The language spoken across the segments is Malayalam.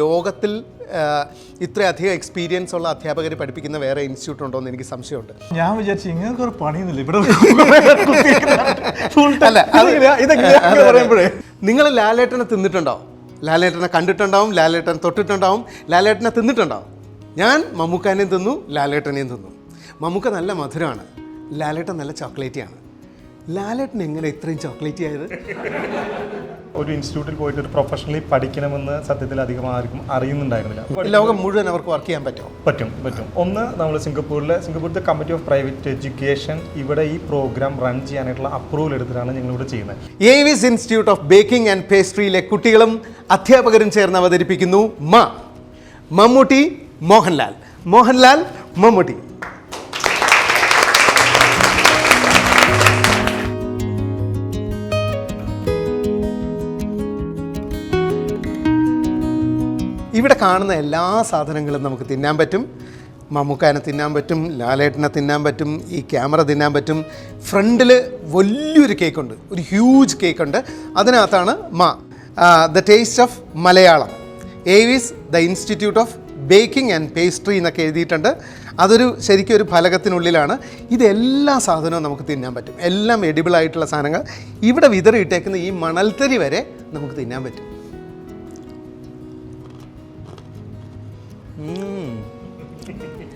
ലോകത്തിൽ ഇത്രയധികം എക്സ്പീരിയൻസ് ഉള്ള അധ്യാപകരെ പഠിപ്പിക്കുന്ന വേറെ ഇൻസ്റ്റിറ്റ്യൂട്ട് ഉണ്ടോ എന്ന് എനിക്ക് സംശയമുണ്ട്. ഞാൻ വിചാരിച്ചു ഇങ്ങനെ ഒരു പണിയൊന്നുമില്ല ഇവിടെ. നിങ്ങൾ ലാലേട്ടനെ തിന്നിട്ടുണ്ടോ? ലാലേട്ടനെ കണ്ടിട്ടുണ്ടാവും, ലാലേട്ടൻ തൊട്ടിട്ടുണ്ടാവും, ലാലേട്ടനെ തിന്നിട്ടുണ്ടാവും. ഞാൻ മമ്മൂക്കാനെയും തിന്നു, ലാലേട്ടനെയും തിന്നു. മമ്മൂക്ക നല്ല മധുരമാണ്, ലാലേട്ടൻ നല്ല ചോക്ലേറ്റിയാണ്. ലാലേട്ടൻ എങ്ങനെ ഇത്രയും ചോക്ലേറ്റി ആയത്? ഒരു ഇൻസ്റ്റിറ്റ്യൂട്ടിൽ പോയിട്ട് ഒരു പ്രൊഫഷണലി പഠിക്കണമെന്ന് സത്യത്തിൽ അധികം ആർക്കും അറിയുന്നുണ്ടായിരുന്നില്ല. ലോകം മുഴുവൻ അവർക്ക് വർക്ക് ചെയ്യാൻ പറ്റുമോ? പറ്റും. ഒന്ന്, നമ്മൾ സിംഗപ്പൂരിലത്തെ കമ്മിറ്റി ഓഫ് പ്രൈവറ്റ് എഡ്യൂക്കേഷൻ ഇവിടെ ഈ പ്രോഗ്രാം റൺ ചെയ്യാനായിട്ടുള്ള അപ്രൂവൽ എടുത്തിട്ടാണ് ഞങ്ങളിവിടെ ചെയ്യുന്നത്. ഏവിസ് ഇൻസ്റ്റിറ്റ്യൂട്ട് ഓഫ് ബേക്കിംഗ് ആൻഡ് പേസ്ട്രിയിലെ കുട്ടികളും അധ്യാപകരും ചേർന്ന് അവതരിപ്പിക്കുന്നു മമ്മൂട്ടി മോഹൻലാൽ, മോഹൻലാൽ മമ്മൂട്ടി. ഇവിടെ കാണുന്ന എല്ലാ സാധനങ്ങളും നമുക്ക് തിന്നാൻ പറ്റും. മമ്മൂക്കാനെ തിന്നാൻ പറ്റും, ലാലേട്ടനെ തിന്നാൻ പറ്റും, ഈ ക്യാമറ തിന്നാൻ പറ്റും. ഫ്രണ്ടിൽ വലിയൊരു കേക്കുണ്ട്, ഒരു ഹ്യൂജ് കേക്കുണ്ട്. അതിനകത്താണ് the taste of Malayalam, Avis the institute of baking and pastry എന്നൊക്കെ എഴുതിയിട്ടുണ്ട്. അതൊരു ശരിക്കും ഒരു ഫലകത്തിനുള്ളിലാണ്. ഇതെല്ലാ സാധനവും നമുക്ക് തിന്നാൻ പറ്റും, എല്ലാം എഡിബിളായിട്ടുള്ള സാധനങ്ങൾ. ഇവിടെ വിതറിയിട്ടേക്കുന്ന ഈ മണൽത്തരി വരെ നമുക്ക് തിന്നാൻ പറ്റും.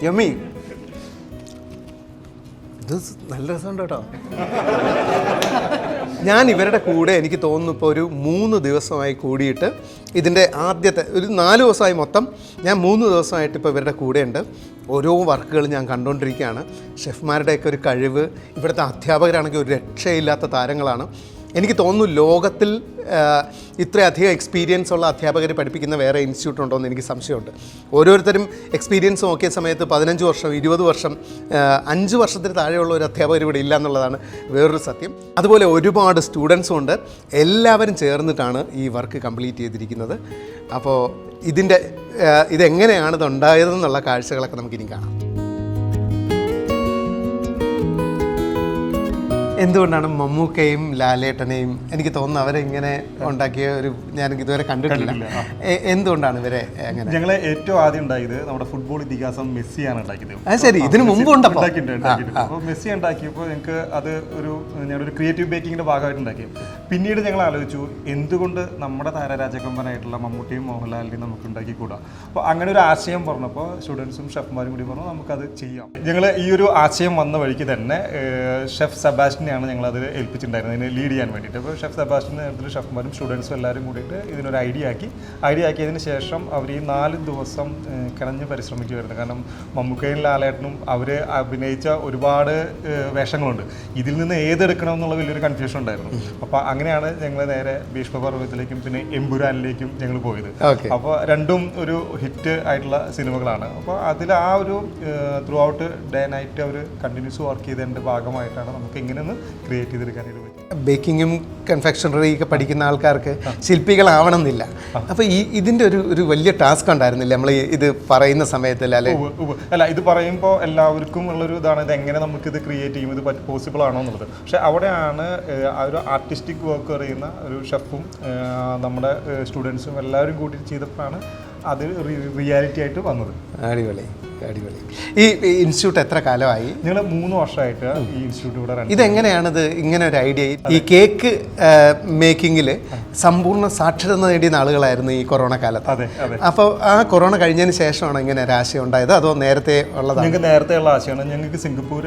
യമ്മി, ഇത് നല്ല രസമുണ്ട് കേട്ടോ. ഞാൻ ഇവരുടെ കൂടെ എനിക്ക് തോന്നുന്നു ഇപ്പോൾ ഒരു 3 ദിവസമായി കൂടിയിട്ട്, ഇതിൻ്റെ ആദ്യത്തെ ഒരു 4 ദിവസമായി മൊത്തം, ഞാൻ 3 ദിവസമായിട്ട് ഇപ്പോൾ ഇവരുടെ കൂടെയുണ്ട്. ഓരോ വർക്കുകൾ ഞാൻ കണ്ടുകൊണ്ടിരിക്കുകയാണ്. ഷെഫ്മാരുടെയൊക്കെ ഒരു കഴിവ്, ഇവിടുത്തെ അധ്യാപകരാണെങ്കിൽ ഒരു രക്ഷയില്ലാത്ത താരങ്ങളാണ്. എനിക്ക് തോന്നുന്നു ലോകത്തിൽ ഇത്രയധികം എക്സ്പീരിയൻസ് ഉള്ള അധ്യാപകരെ പഠിപ്പിക്കുന്ന വേറെ ഇൻസ്റ്റിറ്റ്യൂട്ട് ഉണ്ടോ എന്ന് എനിക്ക് സംശയമുണ്ട്. ഓരോരുത്തരും എക്സ്പീരിയൻസ് നോക്കിയ സമയത്ത് 15 വർഷം 20 വർഷം 5 വർഷത്തിന് താഴെയുള്ള ഒരു അധ്യാപകർ ഇവിടെ ഇല്ല എന്നുള്ളതാണ് വേറൊരു സത്യം. അതുപോലെ ഒരുപാട് സ്റ്റുഡൻസും ഉണ്ട്. എല്ലാവരും ചേർന്നിട്ടാണ് ഈ വർക്ക് കംപ്ലീറ്റ് ചെയ്തിരിക്കുന്നത്. അപ്പോൾ ഇതെങ്ങനെയാണ് ഇതുണ്ടായതെന്നുള്ള കാഴ്ചകളൊക്കെ നമുക്കിനി കാണാം. എന്തുകൊണ്ടാണ് മമ്മൂക്കയും ലാലേട്ടനെയും, എനിക്ക് തോന്നുന്നു അവരെ ഇങ്ങനെ ഉണ്ടാക്കിയ ഒരു, ഞാൻ ഇതുവരെ കണ്ടിട്ടില്ല. എന്തുകൊണ്ടാണ് ഇവരെ അങ്ങനെ? ഞങ്ങൾ ഏറ്റവും ആദ്യം ഉണ്ടായത് നമ്മുടെ ഫുട്ബോൾ ഇതിഹാസം മെസ്സിയാണ് ഉണ്ടാക്കിയത്. അത് ശരി, ഇതിന് മുമ്പ് അപ്പോൾ മെസ്സി ഉണ്ടാക്കിയപ്പോൾ ഞങ്ങൾക്ക് അത് ഞങ്ങളൊരു ക്രിയേറ്റീവ് ബേക്കിങ്ങിന്റെ ഭാഗമായിട്ട് ഉണ്ടാക്കി. പിന്നീട് ഞങ്ങൾ ആലോചിച്ചു, എന്തുകൊണ്ട് നമ്മുടെ താരരാജകമ്പനായിട്ടുള്ള മമ്മൂട്ടിയും മോഹൻലാലിനെയും നമുക്ക് ഉണ്ടാക്കിക്കൂടാ. അപ്പോൾ അങ്ങനെ ഒരു ആശയം പറഞ്ഞപ്പോൾ സ്റ്റുഡൻസും ഷെഫ്മാരും കൂടി പറഞ്ഞു നമുക്കത് ചെയ്യാം. ഞങ്ങൾ ഈ ഒരു ആശയം വന്ന വഴിക്ക് തന്നെ ഷെഫ് സെബാസ്റ്റ്യൻ ഞങ്ങളത് ഏൽപ്പിച്ചിട്ടുണ്ടായിരുന്നത് ഇതിനെ ലീഡ് ചെയ്യാൻ വേണ്ടിയിട്ട്. അപ്പോൾ ഷെഫ് സെബാസ്റ്റ്യൻ്റെ നേതൃത്വത്തിൽ ഷെഫ്മാരും സ്റ്റുഡൻസും എല്ലാവരും കൂടിയിട്ട് ഇതിനൊരു ഐഡിയ ആക്കിയതിന് ശേഷം അവർ ഈ 4 ദിവസം കിണഞ്ഞ് പരിശ്രമിക്കുമായിരുന്നു. കാരണം മമ്മൂക്കയും ലാലേട്ടനും അവർ അഭിനയിച്ച ഒരുപാട് വേഷങ്ങളുണ്ട്, ഇതിൽ നിന്ന് ഏതെടുക്കണം എന്നുള്ള വലിയൊരു കൺഫ്യൂഷൻ ഉണ്ടായിരുന്നു. അപ്പോൾ അങ്ങനെയാണ് ഞങ്ങൾ നേരെ ഭീഷ്മപർവ്വതത്തിലേക്കും പിന്നെ എമ്പുരാനിലേക്കും ഞങ്ങൾ പോയത്. അപ്പോൾ രണ്ടും ഒരു ഹിറ്റ് ആയിട്ടുള്ള സിനിമകളാണ്. അപ്പോൾ അതിൽ ആ ഒരു ത്രൂ ഔട്ട് ഡേ നൈറ്റ് അവർ കണ്ടിന്യൂസ് വർക്ക് ചെയ്തതിൻ്റെ ഭാഗമായിട്ടാണ് നമുക്ക് ഇങ്ങനെ ക്രിയേറ്റ് ചെയ്തെടുക്കാനായിട്ട് പറ്റും. ബേക്കിങ്ങും കൺഫെക്ഷണറി ഒക്കെ പഠിക്കുന്ന ആൾക്കാർക്ക് ശില്പികളാവണമെന്നില്ല. അപ്പോൾ ഇതിൻ്റെ ഒരു വലിയ ടാസ്ക് ഉണ്ടായിരുന്നില്ല നമ്മൾ ഇത് പറയുന്ന സമയത്ത്? അല്ല, ഇത് പറയുമ്പോൾ എല്ലാവർക്കും ഉള്ളൊരു ഇതാണ്, ഇത് എങ്ങനെ നമുക്കിത് ക്രിയേറ്റ് ചെയ്യും, ഇത് പോസിബിൾ ആണോ എന്നുള്ളത്. പക്ഷെ അവിടെയാണ് ആ ഒരു ആർട്ടിസ്റ്റിക് വർക്ക് അറിയുന്ന ഒരു ഷെഫും നമ്മുടെ സ്റ്റുഡൻസും എല്ലാവരും കൂടി ചെയ്തപ്പോഴാണ് അത് റിയാലിറ്റി ആയിട്ട് വന്നത്. അടിപൊളി. ഈ ഇൻസ്റ്റിറ്റ്യൂട്ട് എത്ര കാലമായി? ഞങ്ങൾ 3 വർഷമായിട്ട് ഈ ഇൻസ്റ്റിറ്റ്യൂട്ട് ഇവിടെ റൺ. ഇതെങ്ങനെയാണിത് ഇങ്ങനെ ഒരു ഐഡിയ? ഈ കേക്ക് മേക്കിങ്ങിൽ സമ്പൂർണ്ണ സാക്ഷരത നേടിയ ആളുകളായിരുന്നു ഈ കൊറോണ കാലത്ത്. അതെ. അപ്പോൾ ആ കൊറോണ കഴിഞ്ഞതിന് ശേഷമാണ് ഇങ്ങനെ ഒരു ആശയം ഉണ്ടായത്, അതോ നേരത്തെ ഉള്ളതാണ്? ഞങ്ങൾക്ക് നേരത്തെ ഉള്ള ആശയമാണ്. ഞങ്ങൾക്ക് സിംഗപ്പൂർ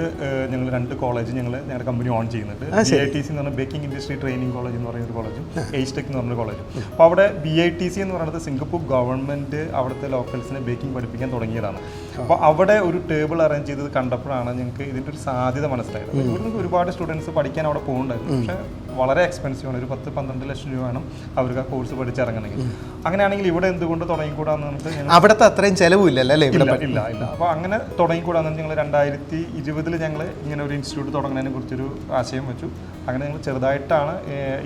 ഞങ്ങൾ 2 കോളേജ് ഞങ്ങളുടെ കമ്പനി ഓൺ ചെയ്യുന്നുണ്ട്. BITC എന്ന് പറഞ്ഞാൽ ബേക്കിംഗ് ഇൻഡസ്ട്രി ട്രെയിനിങ് കോളേജ് എന്ന് പറയുന്ന ഒരു കോളേജും HTEC എന്ന് പറഞ്ഞൊരു കോളേജും. അപ്പോൾ അവിടെ BITC എന്ന് പറയുന്നത് സിംഗപ്പൂർ ഗവൺമെൻറ് അവിടുത്തെ ലോക്കൽസിനെ ബേക്കിംഗ് പഠിപ്പിക്കാൻ തുടങ്ങിയതാണ്. അപ്പോൾ അവിടെ ഒരു ടേബിൾ അറേഞ്ച് ചെയ്തത് കണ്ടപ്പോഴാണ് ഞങ്ങൾക്ക് ഇതിൻ്റെ ഒരു സാധ്യത മനസ്സിലായത്. ഇവിടുന്ന് ഒരുപാട് സ്റ്റുഡൻസ് പഠിക്കാൻ അവിടെ പോകുന്നുണ്ടായിരുന്നു. പക്ഷേ വളരെ എക്സ്പെൻസീവ് ആണ്, ഒരു 10-12 ലക്ഷം രൂപ വേണം അവർക്ക് ആ കോഴ്സ് പഠിച്ചിറങ്ങണമെങ്കിൽ. അങ്ങനെയാണെങ്കിൽ ഇവിടെ എന്തുകൊണ്ട് തുടങ്ങിക്കൂടാന്ന് പറഞ്ഞിട്ട് അവിടുത്തെ അത്രയും ചിലവില്ലല്ലോ അല്ലേ? ഇല്ല. അപ്പോൾ അങ്ങനെ തുടങ്ങിക്കൂടാന്ന് ഞങ്ങൾ 2020 ഞങ്ങൾ ഇങ്ങനെ ഒരു ഇൻസ്റ്റിറ്റ്യൂട്ട് തുടങ്ങുന്നതിനെ കുറിച്ചൊരു ആശയം വെച്ചു. അങ്ങനെ ഞങ്ങൾ ചെറുതായിട്ടാണ്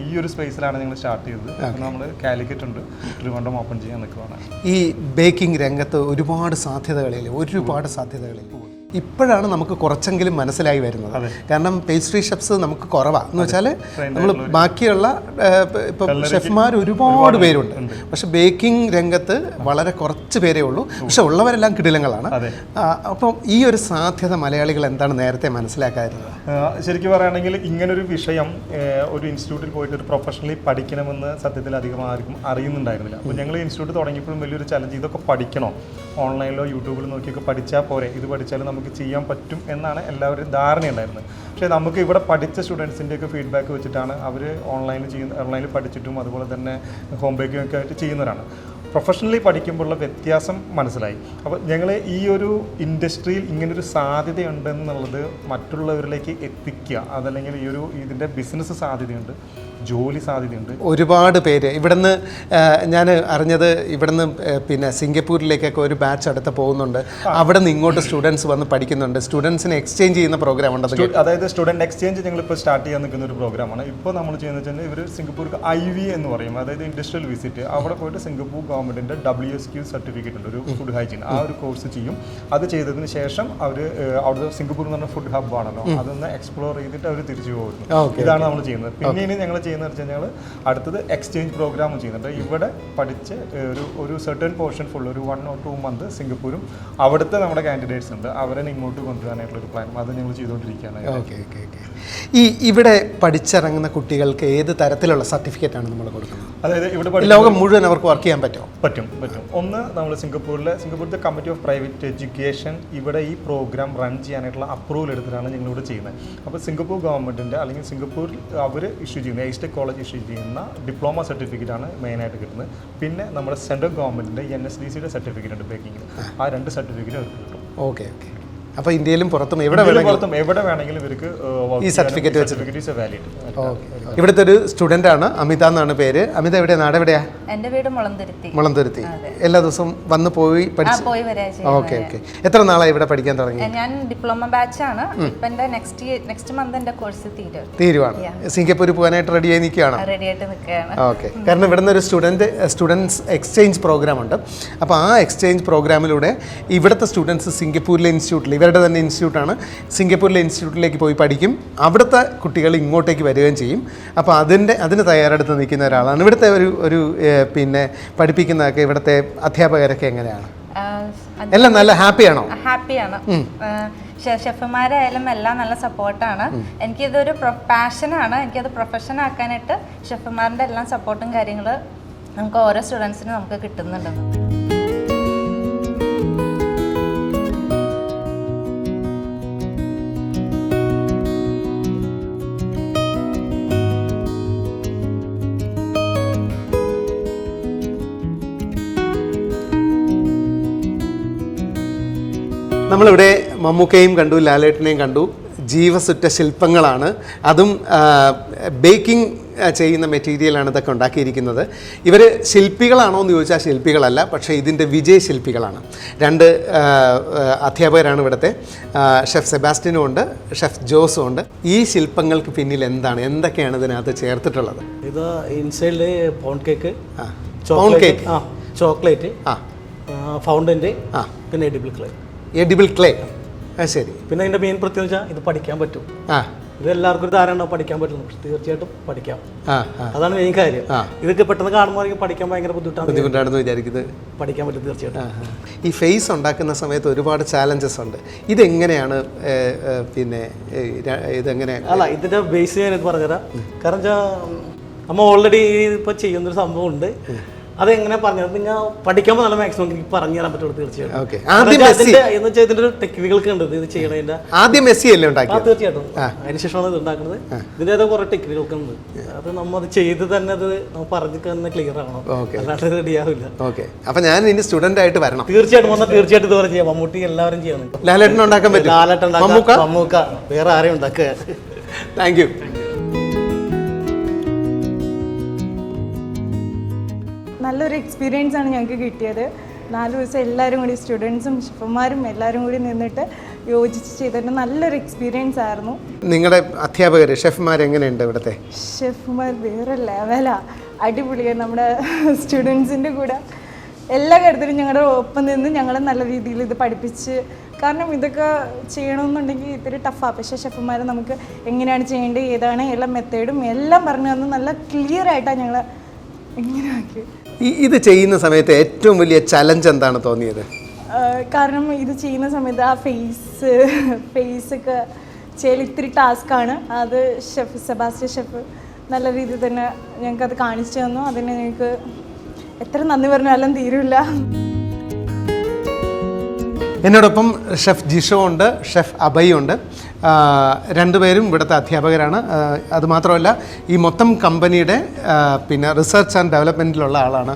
ഈ ഒരു സ്പേസിലാണ് ഞങ്ങൾ സ്റ്റാർട്ട് ചെയ്തത്. നമ്മൾ കാലിക്കറ്റ് ഉണ്ട്, ട്രിവാൻഡ്രം ഓപ്പൺ ചെയ്യാൻ നിൽക്കുകയാണ്. ഈ ബേക്കിംഗ് രംഗത്ത് ഒരുപാട് സാധ്യതകളില്ല. ഇപ്പോഴാണ് നമുക്ക് കുറച്ചെങ്കിലും മനസ്സിലായി വരുന്നത്. കാരണം പേസ്ട്രി ഷെഫ്സ് നമുക്ക് കുറവാണ് എന്ന് വെച്ചാൽ നമ്മൾ ബാക്കിയുള്ള ഇപ്പം ഷെഫ്മാർ ഒരുപാട് പേരുണ്ട്, പക്ഷെ ബേക്കിംഗ് രംഗത്ത് വളരെ കുറച്ച് പേരേ ഉള്ളൂ. പക്ഷെ ഉള്ളവരെല്ലാം കിടിലങ്ങളാണ്. അപ്പം ഈ ഒരു സാധ്യത മലയാളികൾ എന്താണ് നേരത്തെ മനസ്സിലാക്കാറുള്ളത്? ശരിക്കും പറയുകയാണെങ്കിൽ ഇങ്ങനൊരു വിഷയം ഒരു ഇൻസ്റ്റിറ്റ്യൂട്ടിൽ പോയിട്ട് ഒരു പ്രൊഫഷണലി പഠിക്കണമെന്ന് സത്യത്തിൽ അധികം ആർക്കും അറിയുന്നുണ്ടായിരുന്നില്ല. അപ്പോൾ ഞങ്ങൾ ഇൻസ്റ്റിറ്റ്യൂട്ട് തുടങ്ങിയപ്പോഴും വലിയൊരു ചലഞ്ച്, ഇതൊക്കെ പഠിക്കണോ, ഓൺലൈനിലോ യൂട്യൂബിലോ നോക്കിയൊക്കെ പഠിച്ചാൽ പോരെ, ഇത് പഠിച്ചാൽ നമുക്ക് ചെയ്യാൻ പറ്റും എന്നാണ് എല്ലാവരും ധാരണയുണ്ടായിരുന്നത്. പക്ഷേ നമുക്ക് ഇവിടെ പഠിച്ച സ്റ്റുഡൻസിൻ്റെയൊക്കെ ഫീഡ്ബാക്ക് വെച്ചിട്ടാണ് അവർ ഓൺലൈനിൽ പഠിച്ചിട്ടും അതുപോലെ തന്നെ ഹോം ബേക്കിംഗ് ഒക്കെ ആയിട്ട് ചെയ്യുന്നവരാണ്. പ്രൊഫഷണലി പഠിക്കുമ്പോഴുള്ള വ്യത്യാസം മനസ്സിലായി. അപ്പോൾ ഞങ്ങൾ ഈ ഒരു ഇൻഡസ്ട്രിയിൽ ഇങ്ങനൊരു സാധ്യതയുണ്ടെന്നുള്ളത് മറ്റുള്ളവരിലേക്ക് എത്തിക്കുക, അതല്ലെങ്കിൽ ഇതിൻ്റെ ബിസിനസ് സാധ്യതയുണ്ട്, ജോലി സാധ്യതയുണ്ട്. ഒരുപാട് പേര് ഇവിടുന്ന് ഞാൻ അറിഞ്ഞത് ഇവിടുന്ന് പിന്നെ സിംഗപ്പൂരിലേക്കൊക്കെ ഒരു ബാച്ച് അടുത്ത് പോകുന്നുണ്ട്. അവിടെ നിന്ന് ഇങ്ങോട്ട് സ്റ്റുഡൻസ് വന്ന് പഠിക്കുന്നുണ്ട്. സ്റ്റുഡൻസിനെ എക്സ്ചേഞ്ച് ചെയ്യുന്ന പ്രോഗ്രാം ഉണ്ട്. അതായത് സ്റ്റുഡൻറ്റ് എക്സ്ചേഞ്ച് ഞങ്ങളിപ്പോൾ സ്റ്റാർട്ട് ചെയ്യാൻ നിൽക്കുന്ന ഒരു പ്രോഗ്രാമാണ്. ഇപ്പോൾ നമ്മൾ ചെയ്യുന്നത് വെച്ചാൽ ഇവർ സിംഗപ്പൂർക്ക് IV എന്ന് പറയും, അതായത് ഇൻഡസ്ട്രിയൽ വിസിറ്റ്. അവിടെ പോയിട്ട് സിംഗപ്പൂർ ഗവൺമെൻറ്റിൻ്റെ WSQ സർട്ടിഫിക്കറ്റ് ഉണ്ട്, ഒരു ഫുഡ് ഹൈജീൻ, ആ ഒരു കോഴ്സ് ചെയ്യും. അത് ചെയ്തതിന് ശേഷം അവർ അവിടുത്തെ സിംഗപ്പൂർ എന്ന് പറഞ്ഞ ഫുഡ് ഹബ് ആണല്ലോ, അതൊന്ന് എക്സ്പ്ലോർ ചെയ്തിട്ട് അവർ തിരിച്ചു പോകുന്നു. ഇതാണ് നമ്മൾ ചെയ്യുന്നത്. പിന്നീട് ഞങ്ങൾ ചെയ്യുന്നത് വെച്ചാൽ ഞങ്ങൾ അടുത്തത് എക്സ്ചേഞ്ച് പ്രോഗ്രാമും ചെയ്യുന്നുണ്ട്. ഇവിടെ പഠിച്ച് ഒരു സെർട്ടൺ പോർഷൻ ഫുൾ ഒരു 1 or 2 month സിംഗപ്പൂരും അവിടുത്തെ നമ്മുടെ കാൻഡിഡേറ്റ്സ് ഉണ്ട്, അവരെ ഇങ്ങോട്ട് കൊണ്ടുവരാനായിട്ടുള്ളൊരു പ്ലാനും അത് ഞങ്ങൾ ചെയ്തുകൊണ്ടിരിക്കുകയാണ്. ഇവിടെ പഠിച്ചിറങ്ങുന്ന കുട്ടികൾക്ക് ഏത് തരത്തിലുള്ള സർട്ടിഫിക്കറ്റ് ആണ് നമ്മൾ കൊടുക്കുന്നത്? അതായത് ഇവിടെ ലോകം മുഴുവൻ അവർക്ക് വർക്ക് ചെയ്യാൻ പറ്റുമോ? പറ്റും. ഒന്ന് നമ്മൾ സിംഗപ്പൂരിലത്തെ കമ്മിറ്റി ഓഫ് പ്രൈവറ്റ് എഡ്യൂക്കേഷൻ ഇവിടെ ഈ പ്രോഗ്രാം റൺ ചെയ്യാനായിട്ടുള്ള അപ്രൂവൽ എടുത്തിട്ടാണ് ഞങ്ങളിവിടെ ചെയ്യുന്നത്. അപ്പോൾ സിംഗപ്പൂർ ഗവൺമെൻറ്റിൻ്റെ അല്ലെങ്കിൽ സിംഗപ്പൂരിൽ അവർ ഇഷ്യൂ ചെയ്യുന്ന ഐസ്റ്റെക് കോളേജ് ഇഷ്യൂ ചെയ്യുന്ന ഡിപ്ലോമ സർട്ടിഫിക്കറ്റാണ് മെയിനായിട്ട് കിട്ടുന്നത്. പിന്നെ നമ്മുടെ സെൻട്രൽ ഗവൺമെൻറ്റിൻ്റെ NSDCയുടെ സർട്ടിഫിക്കറ്റ് ഉണ്ട് ബേക്കിങ്ങിൽ, ആ 2 സർട്ടിഫിക്കറ്റ് അവർക്ക് കിട്ടും. ഓക്കെ. അപ്പോൾ ഇന്ത്യയിലും പുറത്തും എവിടെ വേണമെങ്കിലും ഇവർക്ക് ഈ സർട്ടിഫിക്കറ്റ് വെച്ചിട്ട് വാലിഡ്. ഇവിടുത്തെ ഒരു സ്റ്റുഡൻ്റ് ആണ്, അമിത എന്നാണ് പേര്. അമിത എവിടെയാണ്, നാട് എവിടെയാ? എൻ്റെ വീട് മുളന്തുരുത്തി. എല്ലാ ദിവസവും വന്ന് പോയി പഠിച്ചു? ഓക്കെ. എത്ര നാളായി ഇവിടെ പഠിക്കാൻ തുടങ്ങി? ഞാൻ ഡിപ്ലോമ ബാച്ച് ആണ്. ഇപ്പം എൻ്റെ നെക്സ്റ്റ് മന്ത് എൻ്റെ കോഴ്സ് തീരുവാണ്. സിംഗപ്പൂർ പോകാനായിട്ട് റെഡിയായി നിൽക്കുകയാണ്? ഓക്കെ. കാരണം ഇവിടുന്ന് ഒരു സ്റ്റുഡൻസ് എക്സ്ചേഞ്ച് പ്രോഗ്രാം ഉണ്ട്. അപ്പോൾ ആ എക്സ്ചേഞ്ച് പ്രോഗ്രാമിലൂടെ ഇവിടുത്തെ സ്റ്റുഡൻസ് സിംഗപ്പൂരിലെ ഇൻസ്റ്റിറ്റ്യൂട്ടിൽ, ഇവരുടെ തന്നെ ഇൻസ്റ്റിറ്റ്യൂട്ടാണ്, സിംഗപ്പൂരിലെ ഇൻസ്റ്റിറ്റ്യൂട്ടിലേക്ക് പോയി പഠിക്കും. അവിടുത്തെ കുട്ടികൾ ഇങ്ങോട്ടേക്ക് വരികയും ചെയ്യും. അപ്പോൾ അതിന് തയ്യാറെടുത്ത് നിൽക്കുന്ന ഒരാളാണ്. ഇവിടുത്തെ ഒരു പിന്നെ പഠിപ്പിക്കുന്നതൊക്കെ ഇവിടുത്തെ അധ്യാപകരൊക്കെ എങ്ങനെയാണ്? എല്ലാം നല്ല ഹാപ്പിയാണോ? ഹാപ്പിയാണ്. ഷെഫുമാരായാലും എല്ലാം നല്ല സപ്പോർട്ടാണ്. എനിക്കിതൊരു പാഷനാണ്. എനിക്കത് പ്രൊഫഷൻ ആക്കാനായിട്ട് ഷെഫുമാരുടെ എല്ലാം സപ്പോർട്ടും കാര്യങ്ങൾ നമുക്ക് ഓരോ സ്റ്റുഡൻസിനും നമുക്ക് കിട്ടുന്നുണ്ട്. നമ്മളിവിടെ മമ്മൂക്കയും കണ്ടു, ലാലേട്ടനെയും കണ്ടു. ജീവസുറ്റ ശില്പങ്ങളാണ്, അതും ബേക്കിംഗ് ചെയ്യുന്ന മെറ്റീരിയലാണ് ഇതൊക്കെ ഉണ്ടാക്കിയിരിക്കുന്നത്. ഇവർ ശില്പികളാണോ എന്ന് ചോദിച്ചാൽ ശില്പികളല്ല, പക്ഷേ ഇതിൻ്റെ വിജയശില്പികളാണ്. 2 അധ്യാപകരാണ് ഇവിടുത്തെ. ഷെഫ് സെബാസ്റ്റ്യനും ഉണ്ട്, ഷെഫ് ജോസും ഉണ്ട്. ഈ ശില്പങ്ങൾക്ക് പിന്നിൽ എന്തൊക്കെയാണ് ഇതിനകത്ത് ചേർത്തിട്ടുള്ളത്? ഇത് ഇൻസൈഡിൽ പൗണ്ട് കേക്ക്, ചോക്ലേറ്റ്, ഫൗണ്ടൻ്റ്, പിന്നെ എഡിബിൾ ക്ലേ. ശരി. പിന്നെ അതിൻ്റെ മെയിൻ പ്രത്യേകത വെച്ചാൽ ഇത് പഠിക്കാൻ പറ്റും. ഇത് എല്ലാവർക്കും ഒരു ധാരണ പഠിക്കാൻ പറ്റുന്നു, പക്ഷെ തീർച്ചയായിട്ടും പഠിക്കാം. അതാണ് മെയിൻ കാര്യം. ഇതൊക്കെ പെട്ടെന്ന് കാണുമ്പോൾ പഠിക്കാൻ ഭയങ്കര ബുദ്ധിമുട്ടാണെന്ന് വിചാരിക്കുന്നത്. പഠിക്കാൻ പറ്റും തീർച്ചയായിട്ടും. ഈ ഫേസ് ഉണ്ടാക്കുന്ന സമയത്ത് ഒരുപാട് ചാലഞ്ചസ് ഉണ്ട്. ഇതെങ്ങനെയാണ് ഇതെങ്ങനെ? അല്ല, ഇതിൻ്റെ ബേസ് ഞാനിത് പറഞ്ഞുതരാം. കാരണം വെച്ചാൽ നമ്മൾ ഓൾറെഡി ഇപ്പോൾ ചെയ്യുന്നൊരു സംഭവം ഉണ്ട്. അതെങ്ങനെ പറഞ്ഞത് നിങ്ങൾ പഠിക്കുമ്പോൾ നല്ല മാക്സിമം എനിക്ക് പറഞ്ഞു തരാൻ പറ്റുള്ളൂ തീർച്ചയായിട്ടും. എന്ന് വെച്ചാൽ ഇതിന്റെ ഒരു ടെക്നിക്കൽക്ക് ഉണ്ട് ഇത് ചെയ്യണതിന്റെ. ആദ്യം മെസ്സി അല്ലേ ഉണ്ടാക്കിയത്? തീർച്ചയായിട്ടും. അതിനുശേഷമാണ് ഇത് ഉണ്ടാക്കുന്നത്. ഇതിന്റെ കുറെ ടെക്നിക്കൽക്ക് ഉണ്ട്. അത് നമ്മൾ അത് ചെയ്ത് തന്നെ അത് നമ്മൾ പറഞ്ഞു തന്നെ ക്ലിയർ ആവണം, അല്ലാതെ റെഡി ആവില്ല. ഓക്കെ. അപ്പൊ ഞാൻ ഇനി സ്റ്റുഡന്റ് ആയിട്ട് വരണം? തീർച്ചയായിട്ടും വന്നാൽ തീർച്ചയായിട്ടും ഇതുപോലെ ചെയ്യാം. മമ്മൂട്ടി എല്ലാവരും ചെയ്യണം. ലാലേട്ടൻ ഉണ്ടാക്കാൻ പറ്റും? ലാലേട്ടൻ, മമ്മൂക്ക, വേറെ ആരെയും ഉണ്ടാക്കുക. Thank you. നല്ലൊരു എക്സ്പീരിയൻസ് ആണ് ഞങ്ങൾക്ക് കിട്ടിയത്. 4 ദിവസം എല്ലാവരും കൂടി, സ്റ്റുഡൻസും ഷെഫുമാരും എല്ലാവരും കൂടി നിന്നിട്ട് യോജിച്ച് ചെയ്തിട്ട് നല്ലൊരു എക്സ്പീരിയൻസ് ആയിരുന്നു. നിങ്ങളുടെ അധ്യാപകർ ഷെഫുമാർ എങ്ങനെയുണ്ട് ഇവിടുത്തെ? ഷെഫുമാർ വേറെ ലെവലാണ്, അടിപൊളിയാണ്. നമ്മുടെ സ്റ്റുഡൻസിൻ്റെ കൂടെ എല്ലാ കാര്യത്തിലും ഞങ്ങളുടെ ഒപ്പം നിന്ന് ഞങ്ങളെ നല്ല രീതിയിൽ ഇത് പഠിപ്പിച്ച്, കാരണം ഇതൊക്കെ ചെയ്യണമെന്നുണ്ടെങ്കിൽ ഇത്തിരി ടഫാണ്. പക്ഷേ ഷെഫുമാർ നമുക്ക് എങ്ങനെയാണ് ചെയ്യേണ്ടത്, ഏതാണ് എല്ലാ മെത്തേഡും എല്ലാം പറഞ്ഞു തന്ന് നല്ല ക്ലിയർ ആയിട്ടാണ് ഞങ്ങൾ ഇങ്ങനെ ആക്കി. ഇത് ചെയ്യുന്ന സമയത്ത് ഏറ്റവും വലിയ ചലഞ്ച് എന്താണ് തോന്നിയത്? കാരണം ഇത് ചെയ്യുന്ന സമയത്ത് ആ ഫേസൊക്കെ ചെയ്യൽ ഇത്തിരി ടാസ്ക്കാണ്. അത് സെബാസ്റ്റ്യൻ ഷെഫ് നല്ല രീതിയിൽ തന്നെ ഞങ്ങൾക്കത് കാണിച്ചു തന്നു. അതിന് ഞങ്ങൾക്ക് എത്ര നന്ദി പറഞ്ഞാലും തീരില്ല. എന്നോടൊപ്പം ഷെഫ് ജിഷോ ഉണ്ട്, ഷെഫ് അഭയ് ഉണ്ട്. രണ്ടുപേരും ഇവിടുത്തെ അധ്യാപകരാണ്. അതുമാത്രമല്ല ഈ മൊത്തം കമ്പനിയുടെ പിന്നെ റിസർച്ച് ആൻഡ് ഡെവലപ്മെൻറ്റിലുള്ള ആളാണ്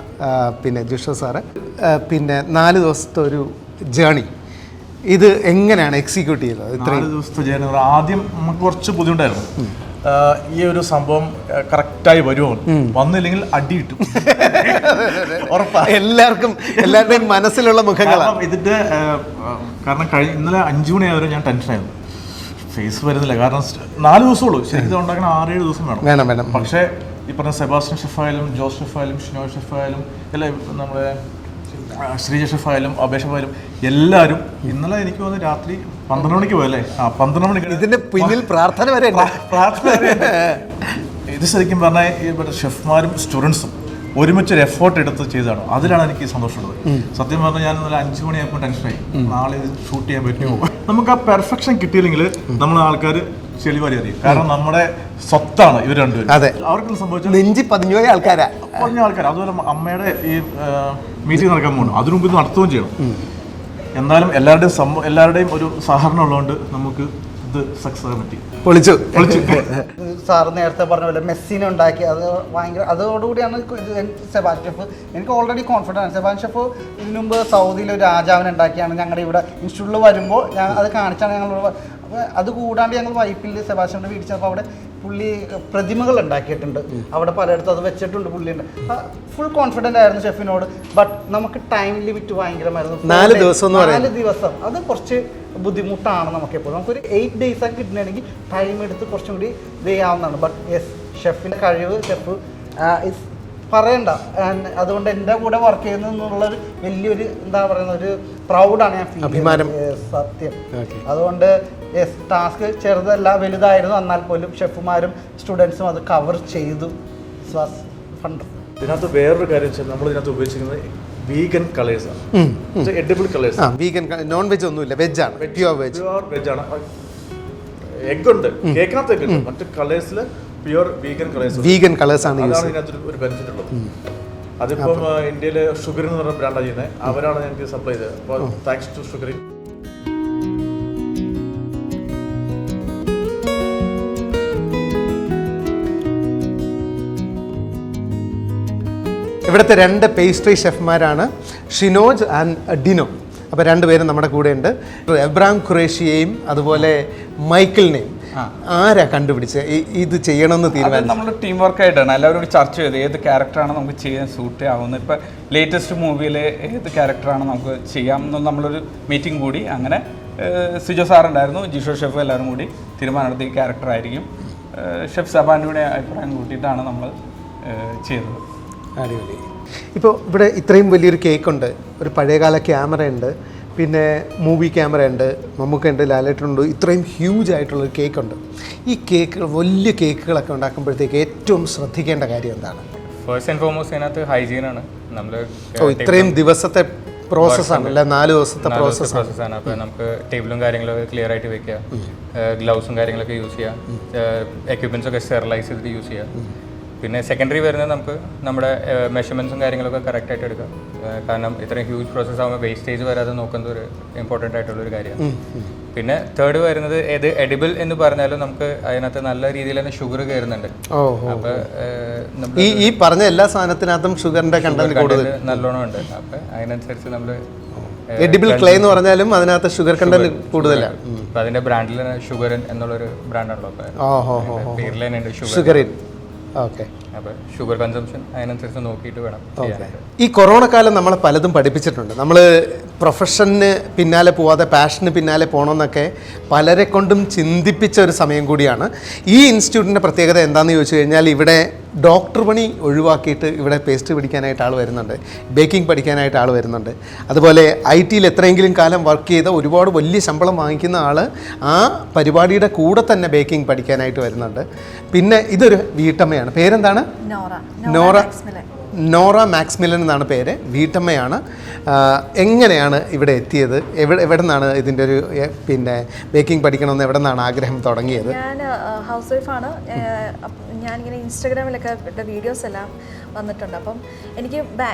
പിന്നെ ജിഷോ സാറ്. പിന്നെ 4 ദിവസത്തെ ഒരു ജേണി ഇത് എങ്ങനെയാണ് എക്സിക്യൂട്ട് ചെയ്തത്? 4 ദിവസത്തെ ജേണി ആദ്യം നമുക്ക് കുറച്ച് ബുദ്ധിമുട്ടായിരുന്നു. ഈ ഒരു സംഭവം കറക്റ്റായി വരുമോ, വന്നില്ലെങ്കിൽ അടി കിട്ടും ഉറപ്പാണ്. എല്ലാവരുടെയും മനസ്സിലുള്ള മുഖങ്ങളാണ് ഇതിന്റെ കാരണം ഇന്നലെ 5 മണിയായവരെ ഞാൻ ടെൻഷനായിരുന്നു. ഫേസ് വരുന്നില്ല, കാരണം 4 ദിവസമുള്ളൂ. ശരിക്കും ഉണ്ടാക്കണം 6-7 ദിവസം വേണം. പക്ഷേ ഈ പറഞ്ഞ സെബാസ്റ്റ്യൻ ഷെഫായാലും ജോസ് ഷെഫായാലും ഷിനോയ് ഷെഫായാലും എല്ലാം നമ്മുടെ ശ്രീജ ഷെഫായാലും അഭയ ഷെഫായാലും എല്ലാവരും ഇന്നലെ എനിക്ക് തോന്നുന്നു രാത്രി 12 മണിക്ക് പോയല്ലേ, 12 മണിക്ക് ഇതിന്റെ പിന്നിൽ പ്രാർത്ഥന വരെ ഇത് ശരിക്കും പറഞ്ഞാൽ ഇവിടെ ഷെഫ്മാരും സ്റ്റുഡൻസും ഒരുമിച്ചൊരു എഫേർട്ട് എടുത്ത് ചെയ്തതാണ്. അതിലാണ് എനിക്ക് സന്തോഷമുള്ളത്. സത്യം പറഞ്ഞാൽ ഞാൻ ഇന്നലെ 5 മണിയായപ്പോൾ ടെൻഷനായി, നാളെ ഇത് ഷൂട്ട് ചെയ്യാൻ പറ്റുമോ. നമുക്ക് ആ പെർഫെക്ഷൻ കിട്ടിയില്ലെങ്കിൽ നമ്മൾ ആൾക്കാർ ചെളിവാരി അറിയും. കാരണം നമ്മുടെ സ്വത്താണ് ഇവർ രണ്ടുപേരും. അതെ, അവർക്ക് സംഭവിച്ചാൽ നെഞ്ചി പതിഞ്ഞ ആൾക്കാർ. അതുപോലെ അമ്മയുടെ ഈ മീറ്റിംഗ് നടക്കാൻ പോകുന്നു, അതിനു മുമ്പ് ഇത് നടത്തുകയും ചെയ്യണം. എന്നാലും എല്ലാവരുടെയും ഒരു സഹകരണം ഉള്ളതുകൊണ്ട് നമുക്ക് ഇത് സക്സസ് ആകാൻ പറ്റി. പൊളിച്ചു. സാറ് നേരത്തെ പറഞ്ഞ പോലെ മെസ്സിനെ ഉണ്ടാക്കി, അത് ഭയങ്കര അതോടുകൂടിയാണ് സെബാസ്റ്റ്യൻ ഷെഫ്. എനിക്ക് ഓൾറെഡി കോൺഫിഡൻ്റ് ആണ്. സെബാസ്റ്റ്യൻ ഷെഫ് ഇതിനു മുമ്പ് സൗദിയിൽ ഒരു രാജാവിനെ ഉണ്ടാക്കിയാണ് ഞങ്ങളുടെ ഇവിടെ ഇൻസ്റ്റിറ്റ്യൂട്ടിൽ വരുമ്പോൾ അത് കാണിച്ചാണ് ഞങ്ങൾ. അപ്പോൾ അത് കൂടാണ്ട് ഞങ്ങൾ വൈപ്പിൽ സെബാസ്റ്റ്യൻ്റെ വീട്ടിൽ ചെന്നപ്പോൾ അവിടെ പുള്ളി പ്രതിമകൾ ഉണ്ടാക്കിയിട്ടുണ്ട്. അവിടെ പലയിടത്തും അത് വെച്ചിട്ടുണ്ട്. പുള്ളിയുണ്ട് ഫുൾ കോൺഫിഡൻ്റ് ആയിരുന്നു ഷെഫിനോട്. ബട്ട് നമുക്ക് ടൈം ലിമിറ്റ് ഭയങ്കരമായിരുന്നു. 4 ദിവസം. 4 ദിവസം അത് കുറച്ച് ബുദ്ധിമുട്ടാണ് നമുക്കെപ്പോഴും. നമുക്കൊരു 8 days ഒക്കെ കിട്ടണമെങ്കിൽ ടൈം എടുത്ത് കുറച്ചും കൂടി ഇത് ചെയ്യാവുന്നതാണ്. ബട്ട് യെസ്, ഷെഫിൻ്റെ കഴിവ് ഷെഫ് പറയണ്ട. അതുകൊണ്ട് എൻ്റെ കൂടെ വർക്ക് ചെയ്യുന്നതെന്നുള്ളൊരു വലിയൊരു എന്താ പറയുന്ന ഒരു പ്രൗഡാണ് ഞാൻ ഫീൽ ചെയ്യുന്നത്. സത്യം. അതുകൊണ്ട് യെസ്, ടാസ്ക് ചെറുതല്ല വലുതായിരുന്നു, എന്നാൽ പോലും ഷെഫുമാരും സ്റ്റുഡൻസും അത് കവർ ചെയ്തു. ഇതിനകത്ത് വേറൊരു കാര്യം വെച്ചാൽ നമ്മൾ ഇതിനകത്ത് ഉപയോഗിച്ചിരിക്കുന്നത് വീഗൻ കളേഴ്സ് ആണ്. Edible colours. Vegan, non veg ഒന്നുമില്ല, വെജ് ആണ്. പ്യുവർ വെജ് ആണ്. എഗ് ഉണ്ട്, കേക്കിനകത്ത് എഗ് ഉണ്ട്. മറ്റു കളേഴ്സിൽ pure vegan colours. Vegan colours ആണ്. അതാണ് ഇതിനകത്ത് ഒരു ബെനിഫിറ്റ് ഉള്ളത്. അതിപ്പം ഇന്ത്യയിൽ ഷുഗർ എന്ന് പറഞ്ഞ ബ്രാൻഡാണ് ചെയ്യുന്നത്. അവരാണ് ഞങ്ങൾക്ക് സപ്ലൈ ചെയ്തത്. അപ്പോൾ താങ്ക്സ് ടു ഷുഗറിൻ. ഇവിടുത്തെ 2 പേസ്ട്രി ഷെഫ്മാരാണ്, ഷിനോജ് ആൻഡ് ഡിനോ. അപ്പോൾ 2 പേരും നമ്മുടെ കൂടെ ഉണ്ട്. എബ്രാം ഖുറേഷിയെയും അതുപോലെ മൈക്കിളിനെയും ആരാ കണ്ടുപിടിച്ച് ഇത് ചെയ്യണമെന്ന് തീരുമാനം? നമ്മൾ ടീം വർക്കായിട്ടാണ് എല്ലാവരും കൂടി ചർച്ച ചെയ്ത് ഏത് ക്യാരക്ടറാണ് നമുക്ക് ചെയ്യാൻ സൂട്ട് ആവുന്നത്. ഇപ്പോൾ ലേറ്റസ്റ്റ് മൂവിയിൽ ഏത് ക്യാരക്ടറാണ് നമുക്ക് ചെയ്യാം എന്ന് നമ്മളൊരു മീറ്റിംഗ് കൂടി. അങ്ങനെ സിജോ സാറുണ്ടായിരുന്നു, ജിഷോ ഷെഫ്, എല്ലാവരും കൂടി തീരുമാനമെടുത്ത ഈ ക്യാരക്ടറായിരിക്കും. ഷെഫ് സബാൻ്റെ കൂടെ അഭിപ്രായം കൂട്ടിയിട്ടാണ് നമ്മൾ ചെയ്തത്. അടിപൊളി. ഇപ്പോൾ ഇവിടെ ഇത്രയും വലിയൊരു കേക്കുണ്ട്, ഒരു പഴയകാല ക്യാമറ ഉണ്ട്, പിന്നെ മൂവി ക്യാമറ ഉണ്ട്, മമ്മൂക്കുണ്ട്, ലാലേട്ടനുണ്ട്, ഇത്രയും ഹ്യൂജ് ആയിട്ടുള്ളൊരു കേക്കുണ്ട്. ഈ കേക്കുകൾ, വലിയ കേക്കുകളൊക്കെ ഉണ്ടാക്കുമ്പോഴത്തേക്ക് ഏറ്റവും ശ്രദ്ധിക്കേണ്ട കാര്യം എന്താണ്? ഫസ്റ്റ് ആൻഡ് ഫോർമോസ്റ്റ് അതിനകത്ത് ഹൈജീനാണ്. നമ്മൾ ഇത്രയും ദിവസത്തെ പ്രോസസ്സാണ്, അല്ല 4 ദിവസത്തെ പ്രോസസ്സാണ്. അപ്പോൾ നമുക്ക് ടേബിളും കാര്യങ്ങളൊക്കെ ക്ലിയർ ആയിട്ട് വെക്കുക, ഗ്ലൗസും കാര്യങ്ങളൊക്കെ യൂസ് ചെയ്യുക, എക്യുപ്മെൻറ്റ്സ് ഒക്കെ സ്റ്റെറിലൈസ് ചെയ്തിട്ട് യൂസ് ചെയ്യുക. പിന്നെ സെക്കൻഡറി വരുന്നത് നമുക്ക് നമ്മുടെ മെഷർമെൻറ്റ്സും കാര്യങ്ങളൊക്കെ കറക്റ്റായിട്ട് എടുക്കാം. കാരണം ഇത്രയും ഹ്യൂജ് പ്രോസസ്സ് ആകുമ്പോൾ വേസ്റ്റേജ് വരാതെ നോക്കുന്നത് ഒരു ഇമ്പോർട്ടൻ്റ് ആയിട്ടുള്ളൊരു കാര്യമാണ്. പിന്നെ തേർഡ് വരുന്നത് ഏത് എഡിബിൾ എന്ന് പറഞ്ഞാലും നമുക്ക് അതിനകത്ത് നല്ല രീതിയിൽ തന്നെ ഷുഗർ കയറുന്നുണ്ട്. അപ്പോൾ ഈ പറഞ്ഞ എല്ലാ സാധനത്തിനകത്തും ഷുഗറിന്റെ കണ്ടന്റ് കൂടുതൽ നല്ലോണം ഉണ്ട്. അപ്പം അതിനനുസരിച്ച് നമ്മൾ എഡിബിൾ ക്ലേ എന്ന് പറഞ്ഞാലും അതിനകത്ത് ഷുഗർ കണ്ടന്റ് കൂടുതലാണ്. അപ്പം അതിൻ്റെ ബ്രാൻഡിൽ ഷുഗറിൻ എന്നുള്ളൊരു ബ്രാൻഡാണല്ലോ. അപ്പം പേരിൽ തന്നെ ഉണ്ട് ഷുഗറിൻ. ഓക്കെ. അപ്പോൾ ഷുഗർ കൺസംഷൻ അതിനനുസരിച്ച് നോക്കിയിട്ട് വേണം ചെയ്യാനായിട്ട്. ഈ കൊറോണ കാലം നമ്മളെ പലതും പഠിപ്പിച്ചിട്ടുണ്ട്. നമ്മൾ പ്രൊഫഷന് പിന്നാലെ പോവാതെ പാഷന് പിന്നാലെ പോകണമെന്നൊക്കെ പലരെ കൊണ്ടും ചിന്തിപ്പിച്ച ഒരു സമയം കൂടിയാണ്. ഈ ഇൻസ്റ്റിറ്റ്യൂട്ടിൻ്റെ പ്രത്യേകത എന്താണെന്ന് ചോദിച്ചു കഴിഞ്ഞാൽ ഇവിടെ ഡോക്ടർ പണി ഒഴിവാക്കിയിട്ട് ഇവിടെ പേസ്ട്രി പഠിക്കാനായിട്ട് ആൾ വരുന്നുണ്ട്, ബേക്കിംഗ് പഠിക്കാനായിട്ട് ആൾ വരുന്നുണ്ട്. അതുപോലെ IT എത്രയെങ്കിലും കാലം വർക്ക് ചെയ്ത ഒരുപാട് വലിയ ശമ്പളം വാങ്ങിക്കുന്ന ആൾ ആ പരിപാടിയുടെ കൂടെ തന്നെ ബേക്കിംഗ് പഠിക്കാനായിട്ട് വരുന്നുണ്ട്. പിന്നെ ഇതൊരു വീട്ടമ്മയാണ്. പേരെന്താണ്? നോറ മാക്സ്മിലൻ എന്നാണ് പേര്. വീട്ടമ്മയാണ്. എങ്ങനെയാണ് ഇവിടെ എത്തിയത്? എവിടെ നിന്നാണ് ഇതിൻ്റെ ഒരു പിന്നെ ബേക്കിംഗ് പഠിക്കണമെന്ന് എവിടെ നിന്നാണ് ആഗ്രഹം തുടങ്ങിയത്? ഞാൻ ഹൗസ് വൈഫാണ്. ഞാനിങ്ങനെ ഇൻസ്റ്റാഗ്രാമിലൊക്കെ വീഡിയോസ് എല്ലാം വന്നിട്ടുണ്ട്. അപ്പം എനിക്ക്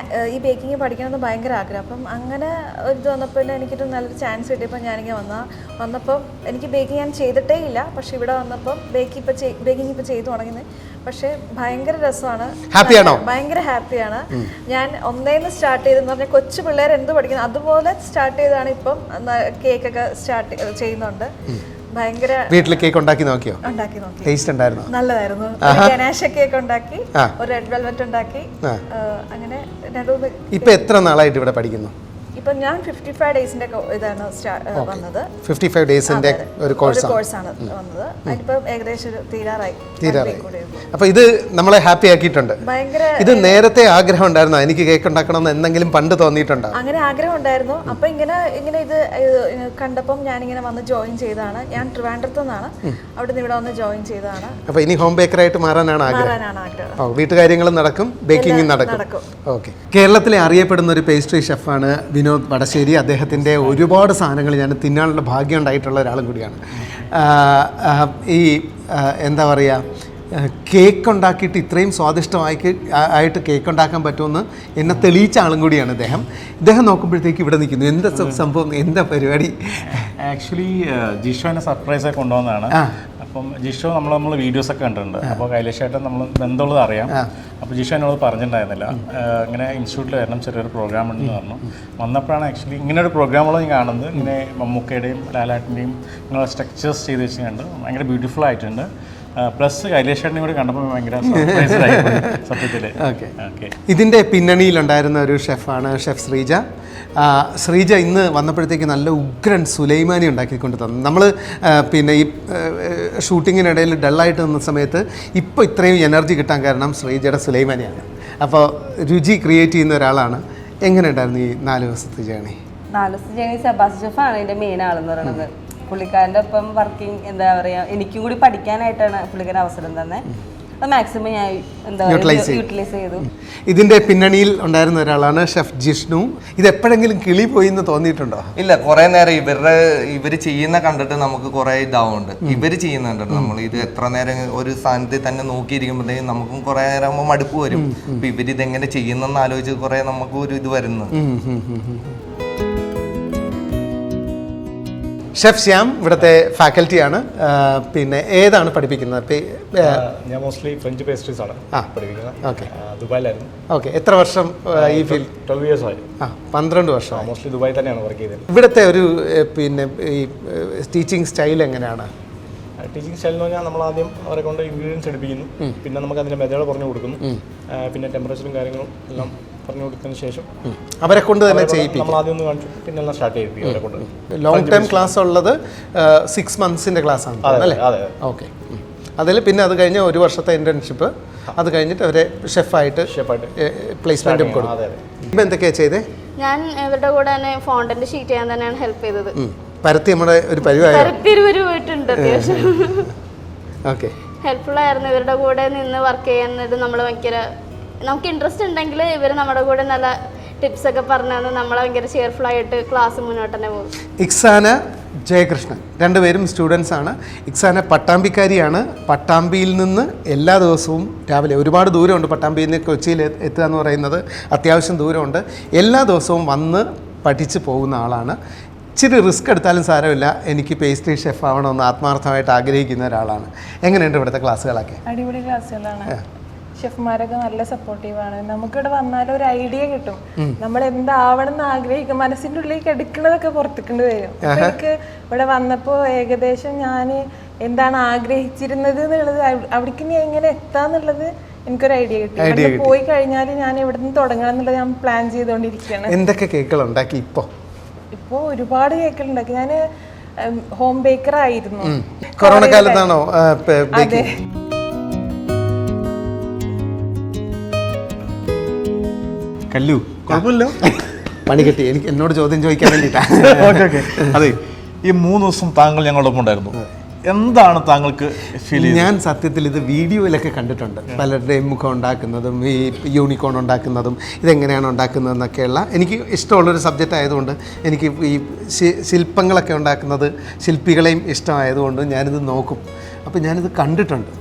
ഈ ബേക്കിംഗ് പഠിക്കണമെന്ന് ഭയങ്കര ആഗ്രഹം. അപ്പം അങ്ങനെ ഒരു ഇത് വന്നപ്പോൾ എനിക്കൊരു നല്ലൊരു ചാൻസ് കിട്ടിയപ്പോൾ ഞാനിങ്ങനെ വന്നപ്പം എനിക്ക് ബേക്കിംഗ് ഞാൻ ചെയ്തിട്ടേ ഇല്ല. പക്ഷേ ഇവിടെ വന്നപ്പം ബേക്കിംഗ് ഇപ്പോൾ ചെയ്തു തുടങ്ങുന്നത്. പക്ഷേ ഭയങ്കര രസമാണ്, ഭയങ്കര ഹാപ്പിയാണ്. ഞാൻ ഒന്നേന്ന് സ്റ്റാർട്ട് ചെയ്തെന്ന് പറഞ്ഞാൽ കൊച്ചു പിള്ളേർ എന്ത് പഠിക്കുന്നു അതുപോലെ സ്റ്റാർട്ട് ചെയ്താണ്. ഇപ്പം കേക്കൊക്കെ സ്റ്റാർട്ട് ചെയ്യുന്നുണ്ട്. ഭയങ്കര വീട്ടിൽ കേക്ക് ഉണ്ടാക്കി നോക്കിയോ? ഉണ്ടാക്കി നോക്കി. ടേസ്റ്റ് ഉണ്ടായിരുന്നു? നല്ലതായിരുന്നു. ഗണേശ കേക്ക് ഉണ്ടാക്കി, ഒരു റെഡ് വെൽവെറ്റ് ഉണ്ടാക്കി. അങ്ങനെ ഇപ്പൊ എത്ര നാളായിട്ട് ഇവിടെ പഠിക്കുന്നു? ഇപ്പം ഞാൻ 55 ഡേയ്സിന്റെ ഇതാണ് വന്നത്. 55 ഡേയ്സിന്റെ ഒരു കോഴ്സാണ് വന്നത്. അതിനിപ്പം ഏകദേശം തീരാറായി. അപ്പൊ ഇത് നമ്മളെ ഹാപ്പി ആക്കിയിട്ടുണ്ട്. ഇത് നേരത്തെ ആഗ്രഹം ഉണ്ടായിരുന്നോ? എനിക്ക് കേക്ക് ഉണ്ടാക്കണമെന്ന് എന്തെങ്കിലും പണ്ട് തോന്നിയിട്ടുണ്ടോ? അങ്ങനെ ആഗ്രഹം ഉണ്ടായിരുന്നു. അപ്പൊ ഇങ്ങനെ ഇത് കണ്ടപ്പം ഞാനിങ്ങനെ വന്ന് ജോയിൻ ചെയ്തതാണ്. ഞാൻ ട്രിവാൻഡ്രത്ത് നിന്നാണ്. അവിടെ നിന്ന് ഇവിടെ വന്ന് ജോയിൻ ചെയ്തതാണ്. അപ്പൊ ഇനി ഹോം ബേക്കറായിട്ട് മാറാനാണ് ആഗ്രഹം. വീട്ടുകാര്യങ്ങളും നടക്കും, ബേക്കിംഗും നടക്കും. ഓക്കെ. കേരളത്തിലെ അറിയപ്പെടുന്ന ഒരു പേസ്ട്രി ഷെഫാണ് വിനോദ് വടശ്ശേരി. അദ്ദേഹത്തിൻ്റെ ഒരുപാട് സാധനങ്ങൾ ഞാൻ തിന്നാനുള്ള ഭാഗ്യം ഉണ്ടായിട്ടുള്ള ഒരാളും കൂടിയാണ്. ഈ എന്താ പറയുക, കേക്ക് ഉണ്ടാക്കിയിട്ട് ഇത്രയും സ്വാദിഷ്ടമായിട്ട് കേക്ക് ഉണ്ടാക്കാൻ പറ്റുമെന്ന് എന്നെ തെളിയിച്ച ആളും കൂടിയാണ് ഇദ്ദേഹം നോക്കുമ്പോഴത്തേക്ക് ഇവിടെ നിൽക്കുന്നു. എന്താ സംഭവം, എന്താ പരിപാടി? ആക്ച്വലി ജിഷോ എന്നെ സർപ്രൈസായി കൊണ്ടുവന്നതാണ്. അപ്പം ജിഷോ നമ്മൾ വീഡിയോസൊക്കെ കണ്ടിട്ടുണ്ട്. അപ്പോൾ കൈലേഷായിട്ട് നമ്മൾ ബന്ധമുള്ളത് അറിയാം. അപ്പോൾ ജിഷോ എന്നോട് പറഞ്ഞിട്ടുണ്ടായിരുന്നില്ല ഇങ്ങനെ ഇൻസ്റ്റിറ്റ്യൂട്ടിൽ വരണം, ചെറിയൊരു പ്രോഗ്രാം ഉണ്ടെന്ന് പറഞ്ഞു. വന്നപ്പോഴാണ് ആക്ച്വലി ഇങ്ങനെ ഒരു പ്രോഗ്രാമുകൾ ഞാൻ കാണുന്നത്. ഇങ്ങനെ മമ്മൂക്കയുടെയും ലാലാട്ടിൻ്റെയും ഇങ്ങനെ സ്ട്രക്ചേഴ്സ് ചെയ്ത് വെച്ച് കണ്ട് ഭയങ്കര ബ്യൂട്ടിഫുൾ ആയിട്ടുണ്ട്. പ്ലസ് കൈലേഷേട്ടനെ കൂടി കണ്ടപ്പോൾ ഭയങ്കര സർപ്രൈസ്ഡായി സത്യത്തിൽ. ഓക്കെ. ഇതിൻ്റെ പിന്നണിയിലുണ്ടായിരുന്ന ഒരു ഷെഫാണ് ഷെഫ് ശ്രീജ ഇന്ന് വന്നപ്പോഴത്തേക്ക് നല്ല ഉഗ്രൻ സുലൈമാനി ഉണ്ടാക്കിക്കൊണ്ട് തന്നു. നമ്മൾ പിന്നെ ഈ ഷൂട്ടിങ്ങിനിടയിൽ ഡള്ളായിട്ട് നിന്ന സമയത്ത് ഇപ്പോൾ ഇത്രയും എനർജി കിട്ടാൻ കാരണം ശ്രീജയുടെ സുലൈമാനിയാണ്. അപ്പോൾ രുചി ക്രിയേറ്റ് ചെയ്യുന്ന ഒരാളാണ്. എങ്ങനെ ഉണ്ടായിരുന്നു ഈ 4 ദിവസത്തെ ജേണി? 4 ദിവസത്തെ ജേണി സെബാസ്റ്റ്യൻ ഷെഫാണ് ഇതിൻ്റെ മെയിൻ ആളെന്ന് പറയുന്നത്. പുള്ളിക്കാരൻ്റെ ഒപ്പം വർക്കിംഗ് എന്താ പറയുക, എനിക്കും കൂടി പഠിക്കാനായിട്ടാണ് പുള്ളിക്കാരൻ അവസരം തന്നെ. അത് മാക്സിമം ഞാൻ യൂട്ടിലൈസ് ചെയ്തു. ഇതിന്റെ പിന്നണിയിൽ ഉണ്ടായിരുന്ന ഒരാളാണ് ഷെഫ് ജിഷ്ണു. ഇത് എപ്പോഴെങ്കിലും കിളി പോയി എന്ന് തോന്നിയിട്ടുണ്ടോ? ഇല്ല, കുറെ നേരം ഇവര് ചെയ്യുന്ന കണ്ടിട്ട് നമുക്ക് കുറെ ഇതാവുന്നുണ്ട്. ഇവര് ചെയ്യുന്നുണ്ട്. നമ്മൾ ഇത് എത്ര നേരം ഒരു സ്ഥാനത്ത് തന്നെ നോക്കിയിരിക്കുമ്പോഴത്തേക്കും നമുക്കും കുറെ നേരം ആകുമ്പോൾ മടുപ്പ് വരും. അപ്പൊ ഇവരിതെങ്ങനെ ചെയ്യുന്നെന്ന് ആലോചിച്ച് കുറെ നമുക്ക് ഒരു ഇത് വരുന്നു. ഷെഫ് ശ്യാം ഇവിടുത്തെ ഫാക്കൽറ്റിയാണ്. പിന്നെ ഏതാണ് പഠിപ്പിക്കുന്നത്? ഞാൻ മോസ്റ്റ്ലി ഫ്രഞ്ച് പേസ്ട്രീസ് ആണ് പഠിപ്പിക്കുന്നത്. ഓക്കെ. ദുബായിലായിരുന്നു. ഓക്കെ. എത്ര വർഷം ഈ ഫീൽഡ്? 12 years ആയി. 12 വർഷം. മോസ്റ്റ്ലി ദുബായ് തന്നെയാണ് വർക്ക് ചെയ്തത്. ഇവിടുത്തെ ഒരു പിന്നെ ഈ ടീച്ചിങ് സ്റ്റൈൽ എങ്ങനെയാണ്? ടീച്ചിങ് സ്റ്റൈൽ എന്ന് പറഞ്ഞാൽ നമ്മൾ ആദ്യം അവരെ കൊണ്ട് ഇൻഗ്രീഡിയൻസ് എടുപ്പിക്കുന്നു. പിന്നെ നമുക്ക് അതിൻ്റെ മെത്തേഡ് പറഞ്ഞു കൊടുക്കുന്നു. പിന്നെ ടെമ്പറേച്ചറും കാര്യങ്ങളും എല്ലാം പറഞ്ഞു കൊടുത്തതിന് ശേഷം അവരെ കൊണ്ട് തന്നെ ചെയ്യിപ്പിക്കും. നമ്മൾ ആദ്യം ഒന്ന് കാണിച്ചു, പിന്നെ എല്ലാം സ്റ്റാർട്ട് ചെയ്യിപ്പിക്കും അവരെ കൊണ്ട്. ലോങ് ടൈം ക്ലാസ് ഉള്ളത് 6 months ക്ലാസ് ആണ് അല്ലേ? ഓക്കെ. അതിൽ പിന്നെ അത് കഴിഞ്ഞ് 1 വർഷത്തെ ഇന്റേൺഷിപ്പ്, അത് കഴിഞ്ഞിട്ട് അവരെ ഷെഫായിട്ട് പ്ലേസ്മെന്റും കൊടുക്കും. ഇപ്പം എന്തൊക്കെയാണ് ചെയ്തേ? ഞാൻ ഇവരുടെ കൂടെ തന്നെ ഫോണ്ടന്റ് ഷീറ്റ് ചെയ്യാൻ തന്നെയാണ് ഹെൽപ്പ് ചെയ്തത്. പരത്തി നമ്മുടെ ഒരു പരിപാടിയുണ്ട്. അത്യാവശ്യം ഓക്കെ. ഹെൽപ്ഫുൾ ആയിരുന്നു ഇവരുടെ കൂടെ നിന്ന് വർക്ക് ചെയ്യാനായിട്ട്. നമ്മൾ ഭയങ്കര നമുക്ക് ഇൻട്രസ്റ്റ് ഉണ്ടെങ്കിൽ ഇവർ നമ്മുടെ കൂടെ നല്ല ടിപ്സ് ഒക്കെ പറഞ്ഞു തന്ന് നമ്മളെ ഭയങ്കര ചെയർഫുൾ ആയിട്ട് ക്ലാസ് മുന്നോട്ട് തന്നെ പോകും. ഇക്സാന ജയകൃഷ്ണൻ രണ്ടുപേരും സ്റ്റുഡൻസ് ആണ്. ഇക്സാന പട്ടാമ്പിക്കാരിയാണ്. പട്ടാമ്പിയിൽ നിന്ന് എല്ലാ ദിവസവും രാവിലെ, ഒരുപാട് ദൂരമുണ്ട് പട്ടാമ്പിയിൽ നിന്ന് കൊച്ചിയിൽ എത്തുക എന്ന് പറയുന്നത്, അത്യാവശ്യം ദൂരമുണ്ട്. എല്ലാ ദിവസവും വന്ന് പഠിച്ച് പോകുന്ന ആളാണ്. ഇച്ചിരി റിസ്ക് എടുത്താലും സാരമില്ല, എനിക്ക് പേസ്ട്രി ഷെഫ് ആവണമെന്ന് ആത്മാർത്ഥമായിട്ട് ആഗ്രഹിക്കുന്ന ഒരാളാണ്. എങ്ങനെയുണ്ട് ഇവിടുത്തെ ക്ലാസ്സുകളൊക്കെ? അടിപൊളി ക്ലാസ്സുകളാണ്. ഷെഫ്മാരൊക്കെ നല്ല സപ്പോർട്ടീവാണ്. നമുക്കിവിടെ വന്നാലും ഒരു ഐഡിയ കിട്ടും. നമ്മൾ എന്താവണം എന്ന് ആഗ്രഹിക്കും, മനസ്സിൻ്റെ ഉള്ളിലേക്ക് എടുക്കുന്നതൊക്കെ പുറത്തേക്കൊണ്ട് വരും. എനിക്ക് ഇവിടെ വന്നപ്പോൾ ഏകദേശം ഞാൻ എന്താണ് ആഗ്രഹിച്ചിരുന്നത് എന്നുള്ളത്, അവിടേക്ക് ഇനി എങ്ങനെ എത്താന്നുള്ളത് എനിക്കൊരു ഐഡിയ കിട്ടി. ഇവിടെ പോയി കഴിഞ്ഞാൽ ഞാൻ എവിടെ നിന്ന് തുടങ്ങണം എന്നുള്ളത് ഞാൻ പ്ലാൻ ചെയ്തുകൊണ്ടിരിക്കുകയാണ്. എന്തൊക്കെ കേക്കുകൾ ഉണ്ടാക്കി ഇപ്പോൾ ഒരുപാട് കേക്കുകൾ ഉണ്ടാക്കി. ഞാൻ ഹോം ബേക്കർ ആയിരുന്നു. കൊറോണ കാലത്താണോ? അതെ. കല്ലു കുഴപ്പമില്ലോ, പണി കിട്ടി. എനിക്ക് എന്നോട് ചോദ്യം ചോദിക്കാൻ വേണ്ടിയിട്ടാ. അതെ, ഈ 3 ദിവസം താങ്കൾ ഞങ്ങളോടൊപ്പം ഉണ്ടായിരുന്നു. എന്താണ് താങ്കൾക്ക് ഫീൽ ചെയ്തത്? ഞാൻ സത്യത്തിൽ ഇത് വീഡിയോയിലൊക്കെ കണ്ടിട്ടുണ്ട്, പലരുടെയും മുഖം ഉണ്ടാക്കുന്നതും ഈ യൂണിക്കോൺ ഉണ്ടാക്കുന്നതും ഇതെങ്ങനെയാണ് ഉണ്ടാക്കുന്നതെന്നൊക്കെയുള്ള എനിക്ക് ഇഷ്ടമുള്ളൊരു സബ്ജക്റ്റ് ആയതുകൊണ്ട്, എനിക്ക് ഈ ശില്പങ്ങളൊക്കെ ഉണ്ടാക്കുന്നത് ശില്പികളെയും ഇഷ്ടമായതുകൊണ്ട് ഞാനിത് നോക്കും. അപ്പോൾ ഞാനിത് കണ്ടിട്ടുണ്ട്.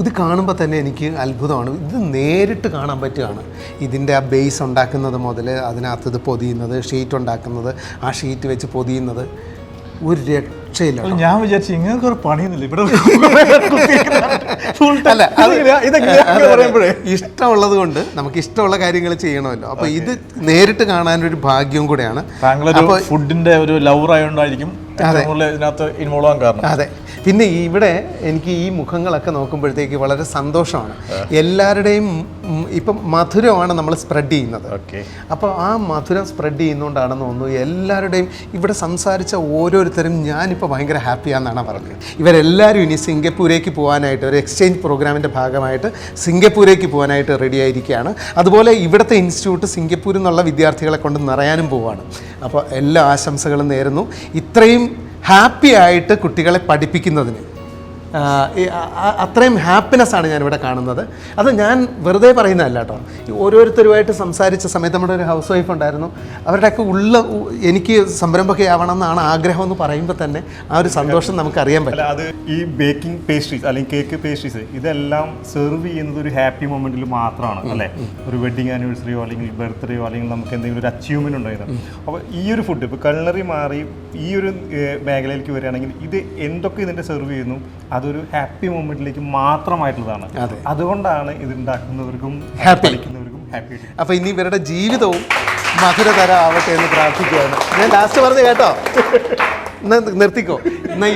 ഇത് കാണുമ്പോൾ തന്നെ എനിക്ക് അത്ഭുതമാണ്. ഇത് നേരിട്ട് കാണാൻ പറ്റുകയാണ്. ഇതിൻ്റെ ആ ബേസ് ഉണ്ടാക്കുന്നത് മുതൽ അതിനകത്ത് ഇത് പൊതിയുന്നത്, ഷീറ്റ് ഉണ്ടാക്കുന്നത്, ആ ഷീറ്റ് വെച്ച് പൊതിയുന്നത്, ഒരു രക്ഷയില്ല. ഞാൻ വിചാരിച്ചു ഇങ്ങനെ ഒരു പണിയൊന്നുമില്ല ഇവിടെ. ഇഷ്ടമുള്ളത് കൊണ്ട് നമുക്ക് ഇഷ്ടമുള്ള കാര്യങ്ങൾ ചെയ്യണമല്ലോ. അപ്പോൾ ഇത് നേരിട്ട് കാണാനൊരു ഭാഗ്യവും കൂടെയാണ്. താങ്കളൊരു ഫുഡിന്റെ ഒരു ലവർ ആയതുകൊണ്ടായിരിക്കും ഇതിനകത്ത് ഇൻവോൾവ് ആകാൻ കാരണം. അതെ. പിന്നെ ഇവിടെ എനിക്ക് ഈ മുഖങ്ങളൊക്കെ നോക്കുമ്പോഴത്തേക്ക് വളരെ സന്തോഷമാണ്. എല്ലാവരുടെയും ഇപ്പം മധുരമാണ് നമ്മൾ സ്പ്രെഡ് ചെയ്യുന്നത്. അപ്പോൾ ആ മധുരം സ്പ്രെഡ് ചെയ്യുന്നതുകൊണ്ടാണെന്ന് തോന്നുന്നു എല്ലാവരുടെയും ഇവിടെ സംസാരിച്ച ഓരോരുത്തരും ഞാനിപ്പോൾ ഭയങ്കര ഹാപ്പിയാണെന്നാണ് പറഞ്ഞത്. ഇവരെല്ലാവരും ഇനി സിംഗപ്പൂരേക്ക് പോകാനായിട്ട് ഒരു എക്സ്ചേഞ്ച് പ്രോഗ്രാമിൻ്റെ ഭാഗമായിട്ട് സിംഗപ്പൂരേക്ക് പോകാനായിട്ട് റെഡി ആയിരിക്കുകയാണ്. അതുപോലെ ഇവിടുത്തെ ഇൻസ്റ്റിറ്റ്യൂട്ട് സിംഗപ്പൂരിൽ നിന്നുള്ള വിദ്യാർത്ഥികളെ കൊണ്ട് നിറയാനും പോവുകയാണ്. അപ്പോൾ എല്ലാ ആശംസകളും നേരുന്നു. ഇത്രയും ഹാപ്പി ആയിട്ട് കുട്ടികളെ പഠിപ്പിക്കുന്നതിന് അത്രയും ഹാപ്പിനെസ്സാണ് ഞാനിവിടെ കാണുന്നത്. അത് ഞാൻ വെറുതെ പറയുന്നതല്ല കേട്ടോ. ഓരോരുത്തരുമായിട്ട് സംസാരിച്ച സമയത്ത് നമ്മുടെ ഒരു ഹൗസ് വൈഫ് ഉണ്ടായിരുന്നു. അവരുടെയൊക്കെ എനിക്ക് സംരംഭകയാവണം എന്നാണ് ആഗ്രഹം എന്ന് പറയുമ്പോൾ തന്നെ ആ ഒരു സന്തോഷം നമുക്ക് അറിയാൻ പറ്റും. അത് ഈ ബേക്കിംഗ് പേസ്ട്രീസ് അല്ലെങ്കിൽ കേക്ക് പേസ്ട്രീസ് ഇതെല്ലാം സെർവ് ചെയ്യുന്നത് ഒരു ഹാപ്പി മൊമെന്റിൽ മാത്രമാണ് അല്ലേ. ഒരു വെഡിങ് ആനിവേഴ്സറിയോ അല്ലെങ്കിൽ ബർത്ത്ഡേയോ അല്ലെങ്കിൽ നമുക്ക് എന്തെങ്കിലും ഒരു അച്ചീവ്മെന്റ് ഉണ്ടായിരുന്നു. അപ്പോൾ ഈ ഒരു ഫുഡ് ഇപ്പോൾ കൾണറി മാറി ഈ ഒരു മേഖലയിലേക്ക് വരികയാണെങ്കിൽ ഇത് എന്തൊക്കെ ഇതിൻ്റെ സെർവ് ചെയ്യുന്നു അതൊരു ഹാപ്പി മൊമെന്റിലേക്ക് മാത്രമായിട്ടുള്ളതാണ്. അതുകൊണ്ടാണ് ഇത് ഉണ്ടാക്കുന്നവർക്കും പഠിക്കുന്നവർക്കും ഹാപ്പി. അപ്പോൾ ഇനി ഇവരുടെ ജീവിതവും മധുരതരം ആവട്ടെ എന്ന് പ്രാർത്ഥിക്കുകയാണ്. ഞാൻ ലാസ്റ്റ് പറഞ്ഞു കേട്ടോ, എന്നാൽ നിർത്തിക്കോ. എന്നാൽ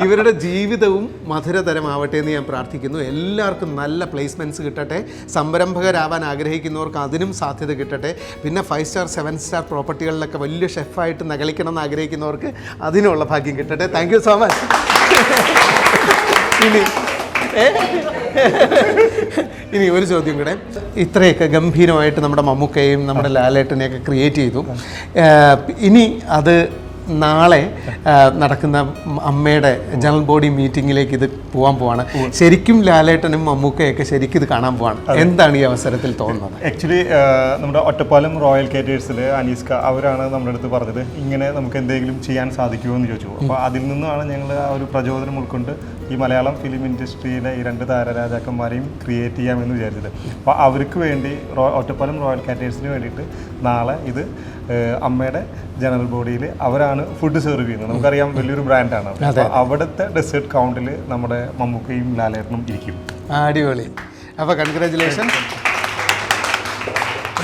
ഇവരുടെ ജീവിതവും മധുരതരമാവട്ടെ എന്ന് ഞാൻ പ്രാർത്ഥിക്കുന്നു. എല്ലാവർക്കും നല്ല പ്ലേസ്മെൻറ്റ്സ് കിട്ടട്ടെ. സംരംഭകരാവാൻ ആഗ്രഹിക്കുന്നവർക്ക് അതിനും സാധ്യത കിട്ടട്ടെ. പിന്നെ 5 സ്റ്റാർ 7 സ്റ്റാർ പ്രോപ്പർട്ടികളിലൊക്കെ വലിയ ഷെഫായിട്ട് നകളിക്കണം എന്ന് ആഗ്രഹിക്കുന്നവർക്ക് അതിനുള്ള ഭാഗ്യം കിട്ടട്ടെ. Thank you so much. ഇനി ഒരു ചോദ്യം കൂടെ. ഇത്രയൊക്കെ ഗംഭീരമായിട്ട് നമ്മുടെ മമ്മൂക്കയും നമ്മുടെ ലാലേട്ടനെയൊക്കെ ക്രിയേറ്റ് ചെയ്തു. ഇനി അത് നാളെ നടക്കുന്ന അമ്മയുടെ ജനറൽ ബോഡി മീറ്റിങ്ങിലേക്ക് ഇത് പോവാണ്. ശരിക്കും ലാലേട്ടനും മമ്മൂക്കയൊക്കെ ശരിക്കും ഇത് കാണാൻ പോവാണ്. എന്താണ് ഈ അവസരത്തിൽ തോന്നുന്നത്? ആക്ച്വലി നമ്മുടെ ഒറ്റപ്പാലം റോയൽ കാറ്റേഴ്സിൽ അനീസ്ക അവരാണ് നമ്മുടെ അടുത്ത് പറഞ്ഞത് ഇങ്ങനെ നമുക്ക് എന്തെങ്കിലും ചെയ്യാൻ സാധിക്കുമോ എന്ന് ചോദിച്ചു. അപ്പോൾ അതിൽ നിന്നാണ് ഞങ്ങൾ ആ ഒരു പ്രചോദനം ഉൾക്കൊണ്ട് ഈ മലയാളം ഫിലിം ഇൻഡസ്ട്രിയിലെ ഈ 2 താരരാജാക്കന്മാരെയും ക്രിയേറ്റ് ചെയ്യാമെന്ന് വിചാരിച്ചത്. അപ്പോൾ അവർക്ക് വേണ്ടി ഒറ്റപ്പാലം റോയൽ കാറ്റേഴ്സിന് വേണ്ടിയിട്ട് നാളെ ഇത് അമ്മയുടെ ജനറൽ ബോഡിയിൽ അവരാണ് ഫുഡ് സെർവ് ചെയ്യുന്നത്. നമുക്കറിയാം വലിയൊരു ബ്രാൻഡാണ്. അപ്പോൾ അവിടുത്തെ ഡെസേർട്ട് കൗണ്ടിൽ നമ്മുടെ മമ്മൂക്കയും ലാലേട്ടനും ഇരിക്കും. അടിപൊളി. അപ്പോൾ കൺഗ്രാജുലേഷൻ.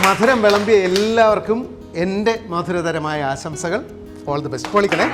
മധുരം വിളമ്പിയ എല്ലാവർക്കും എൻ്റെ മധുരതരമായ ആശംസകൾ. All the best. പൊളിക്കണേ.